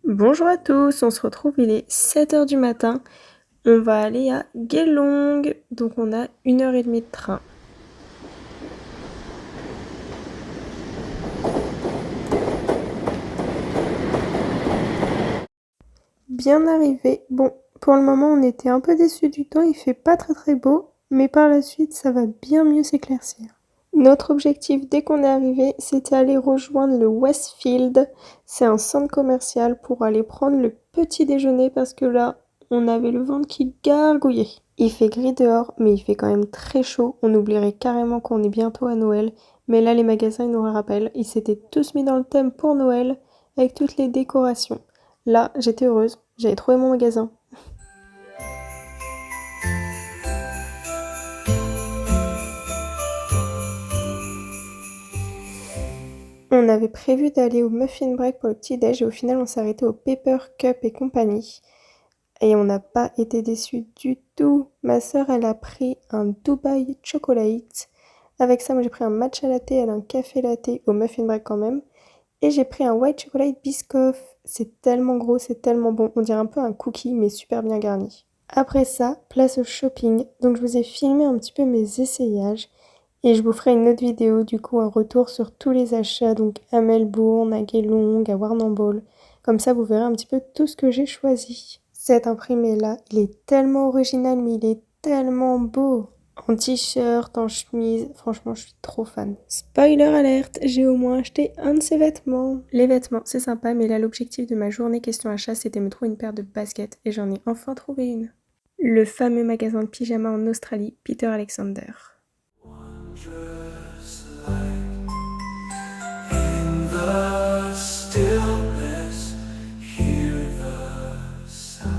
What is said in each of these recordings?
Bonjour à tous, on se retrouve, il est 7 heures du matin. On va aller à Gelong, donc on a 1 heure et demie de train. Bien arrivé. Bon, pour le moment on était un peu déçus du temps, il fait pas très très beau, mais par la suite ça va bien mieux s'éclaircir. Notre objectif dès qu'on est arrivé, c'était aller rejoindre le Westfield. C'est un centre commercial pour aller prendre le petit déjeuner parce que là, on avait le ventre qui gargouillait. Il fait gris dehors, mais il fait quand même très chaud. On oublierait carrément qu'on est bientôt à Noël. Mais là, les magasins, ils nous le rappellent. Ils s'étaient tous mis dans le thème pour Noël, avec toutes les décorations. Là, j'étais heureuse. J'avais trouvé mon magasin. On avait prévu d'aller au Muffin Break pour le petit-déj et au final, on s'est arrêté au Paper Cup et compagnie. Et on n'a pas été déçus du tout. Ma sœur, elle a pris un Dubai Chocolate. Avec ça, moi j'ai pris un matcha latte, elle un café latte au muffin break quand même. Et j'ai pris un white chocolate biscoff. C'est tellement gros, c'est tellement bon. On dirait un peu un cookie, mais super bien garni. Après ça, place au shopping. Donc je vous ai filmé un petit peu mes essayages. Et je vous ferai une autre vidéo, du coup, un retour sur tous les achats. Donc à Melbourne, à Geelong, à Warrnambool. Comme ça, vous verrez un petit peu tout ce que j'ai choisi. Cet imprimé-là, il est tellement original, mais il est tellement beau. En t-shirt, en chemise, franchement, je suis trop fan. Spoiler alerte, j'ai au moins acheté un de ces vêtements. Les vêtements, c'est sympa, mais là, l'objectif de ma journée question achat, c'était me trouver une paire de baskets, et j'en ai enfin trouvé une. Le fameux magasin de pyjamas en Australie, Peter Alexander. In the stillness, hear the sound.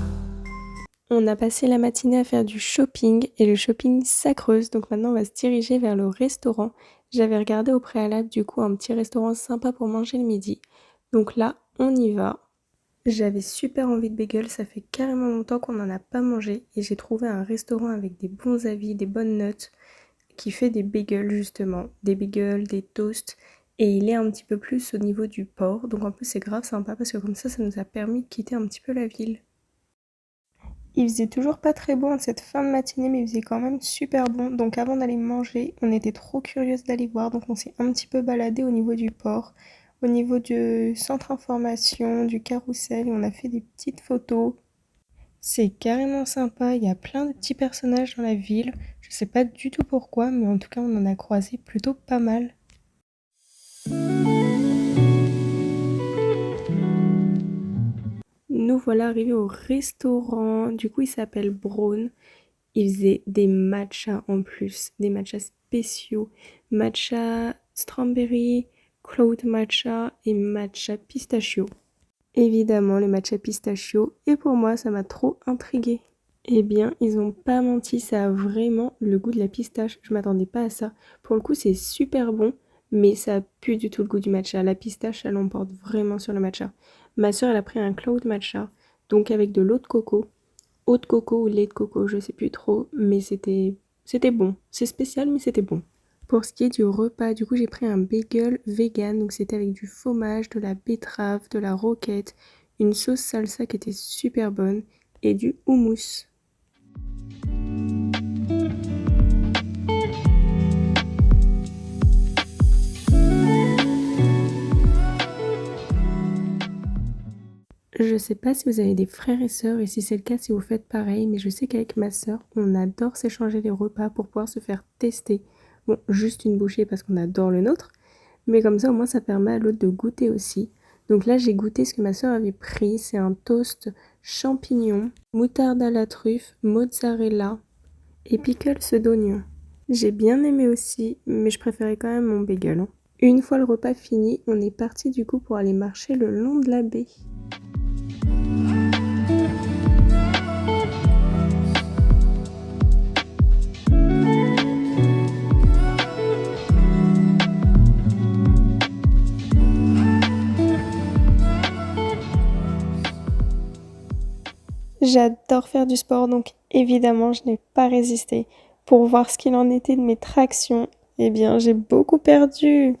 On a passé la matinée à faire du shopping et le shopping ça creuse, donc maintenant on va se diriger vers le restaurant. J'avais regardé au préalable du coup un petit restaurant sympa pour manger le midi. Donc là, on y va. J'avais super envie de bagel, ça fait carrément longtemps qu'on n'en a pas mangé et j'ai trouvé un restaurant avec des bons avis, des bonnes notes qui fait des bagels justement, des bagels, des toasts et il est un petit peu plus au niveau du port. Donc en plus c'est grave sympa parce que comme ça nous a permis de quitter un petit peu la ville. Il faisait toujours pas très beau en cette fin de matinée, mais il faisait quand même super bon. Donc avant d'aller manger, on était trop curieuse d'aller voir. Donc on s'est un petit peu baladé au niveau du port, au niveau du centre information, du carrousel. Et on a fait des petites photos. C'est carrément sympa. Il y a plein de petits personnages dans la ville. Je sais pas du tout pourquoi, mais en tout cas on en a croisé plutôt pas mal. Nous voilà arrivés au restaurant. Du coup il s'appelle Brown. Il faisait des matchas en plus, des matchas spéciaux. Matcha strawberry, cloud matcha et matcha pistachio. Évidemment, le matcha pistachio. Et pour moi, ça m'a trop intriguée. Eh bien, ils ont pas menti, ça a vraiment le goût de la pistache. Je m'attendais pas à ça. Pour le coup, c'est super bon, mais ça a plus du tout le goût du matcha. La pistache, elle l'emporte vraiment sur le matcha. Ma soeur, elle a pris un cloud matcha, donc avec de l'eau de coco. Eau de coco ou lait de coco, je sais plus trop, mais c'était bon. C'est spécial, mais c'était bon. Pour ce qui est du repas, du coup, j'ai pris un bagel vegan, donc c'était avec du fromage, de la betterave, de la roquette, une sauce salsa qui était super bonne et du houmous. Je sais pas si vous avez des frères et sœurs et si c'est le cas, si vous faites pareil, mais je sais qu'avec ma sœur, on adore s'échanger les repas pour pouvoir se faire tester. Bon, juste une bouchée parce qu'on adore le nôtre, mais comme ça au moins ça permet à l'autre de goûter aussi. Donc là j'ai goûté ce que ma sœur avait pris, c'est un toast champignon, moutarde à la truffe, mozzarella et pickles d'oignon. J'ai bien aimé aussi, mais je préférais quand même mon bagel, hein. Une fois le repas fini, on est parti du coup pour aller marcher le long de la baie. J'adore faire du sport, donc évidemment, je n'ai pas résisté. Pour voir ce qu'il en était de mes tractions, eh bien, j'ai beaucoup perdu.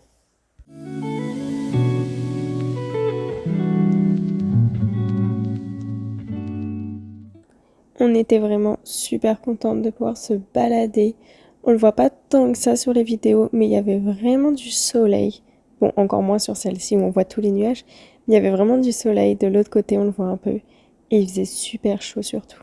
On était vraiment super contentes de pouvoir se balader. On le voit pas tant que ça sur les vidéos, mais il y avait vraiment du soleil. Bon, encore moins sur celle-ci où on voit tous les nuages, mais il y avait vraiment du soleil. De l'autre côté, on le voit un peu. Et il faisait super chaud surtout.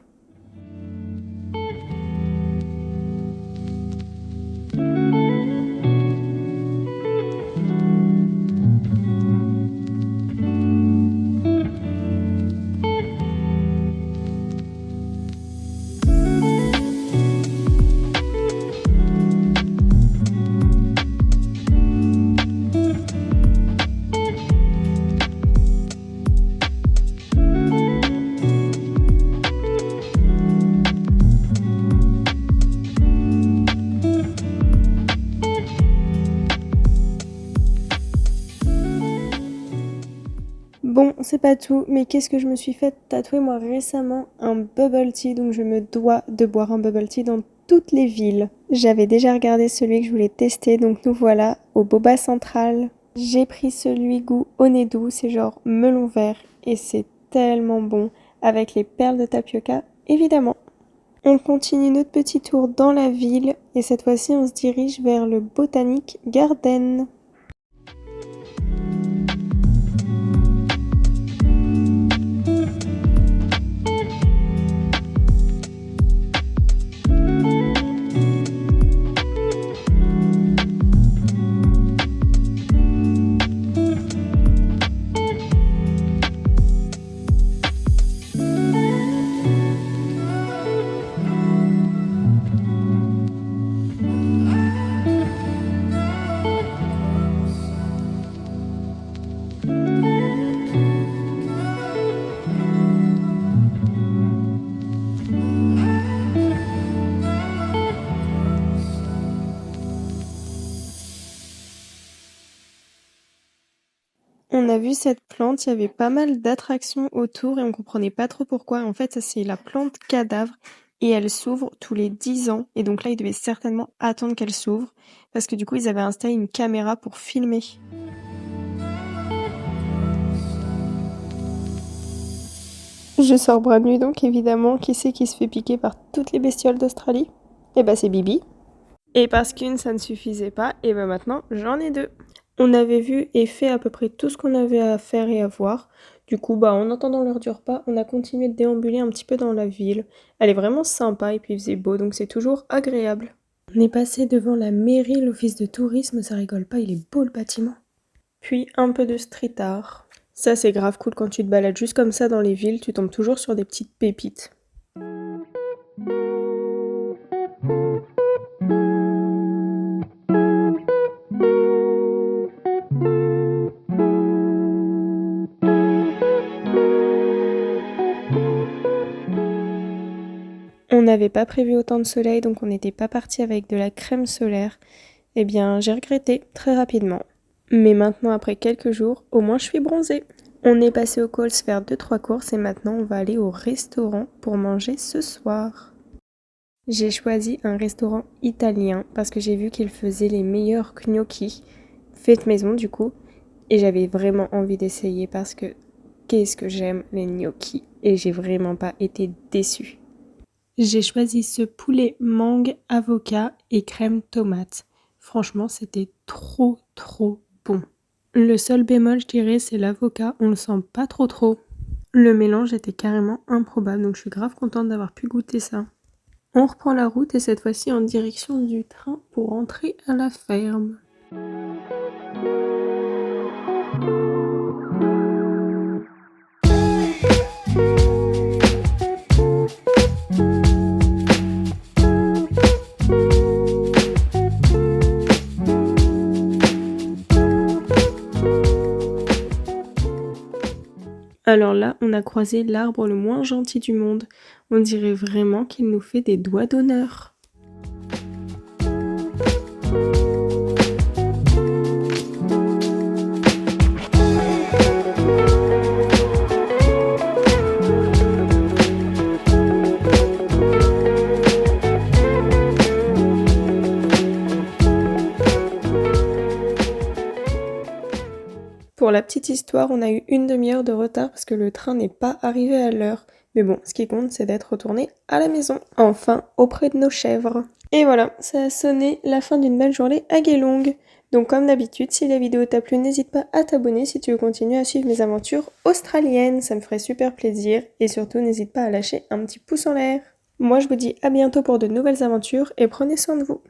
Bon, c'est pas tout, mais qu'est-ce que je me suis fait tatouer moi récemment? Un bubble tea, donc je me dois de boire un bubble tea dans toutes les villes. J'avais déjà regardé celui que je voulais tester, donc nous voilà au Boba Central. J'ai pris celui goût au nez doux, c'est genre melon vert, et c'est tellement bon, avec les perles de tapioca, évidemment. On continue notre petit tour dans la ville, et cette fois-ci on se dirige vers le Botanic Garden. On a vu cette plante, il y avait pas mal d'attractions autour et on comprenait pas trop pourquoi. En fait, ça c'est la plante cadavre et elle s'ouvre tous les 10 ans. Et donc là, ils devaient certainement attendre qu'elle s'ouvre parce que du coup, ils avaient installé une caméra pour filmer. Je sors bras nus donc évidemment, qui c'est qui se fait piquer par toutes les bestioles d'Australie? Eh ben c'est Bibi. Et parce qu'une ça ne suffisait pas, et ben maintenant j'en ai deux. On avait vu et fait à peu près tout ce qu'on avait à faire et à voir. Du coup, en attendant l'heure du repas, on a continué de déambuler un petit peu dans la ville. Elle est vraiment sympa et puis il faisait beau, donc c'est toujours agréable. On est passé devant la mairie, l'office de tourisme, ça rigole pas, il est beau le bâtiment. Puis un peu de street art. Ça c'est grave cool quand tu te balades juste comme ça dans les villes, tu tombes toujours sur des petites pépites. On n'avait pas prévu autant de soleil, donc on n'était pas parti avec de la crème solaire. Eh bien, j'ai regretté très rapidement. Mais maintenant, après quelques jours, au moins je suis bronzée. On est passé au Coles faire 2-3 courses et maintenant on va aller au restaurant pour manger ce soir. J'ai choisi un restaurant italien parce que j'ai vu qu'il faisait les meilleurs gnocchi, faits maison du coup, et j'avais vraiment envie d'essayer parce que qu'est-ce que j'aime les gnocchis et j'ai vraiment pas été déçue. J'ai choisi ce poulet mangue, avocat et crème tomate. Franchement, c'était trop bon. Le seul bémol, je dirais, c'est l'avocat, on le sent pas trop. Le mélange était carrément improbable, donc je suis grave contente d'avoir pu goûter ça. On reprend la route et cette fois-ci en direction du train pour rentrer à la ferme. Alors là, on a croisé l'arbre le moins gentil du monde. On dirait vraiment qu'il nous fait des doigts d'honneur. Pour la la petite histoire, on a eu une demi-heure de retard parce que le train n'est pas arrivé à l'heure. Mais bon, ce qui compte, c'est d'être retourné à la maison, enfin, auprès de nos chèvres. Et voilà, ça a sonné la fin d'une belle journée à Gelong. Donc comme d'habitude, si la vidéo t'a plu, n'hésite pas à t'abonner si tu veux continuer à suivre mes aventures australiennes, ça me ferait super plaisir. Et surtout, n'hésite pas à lâcher un petit pouce en l'air. Moi, je vous dis à bientôt pour de nouvelles aventures et prenez soin de vous.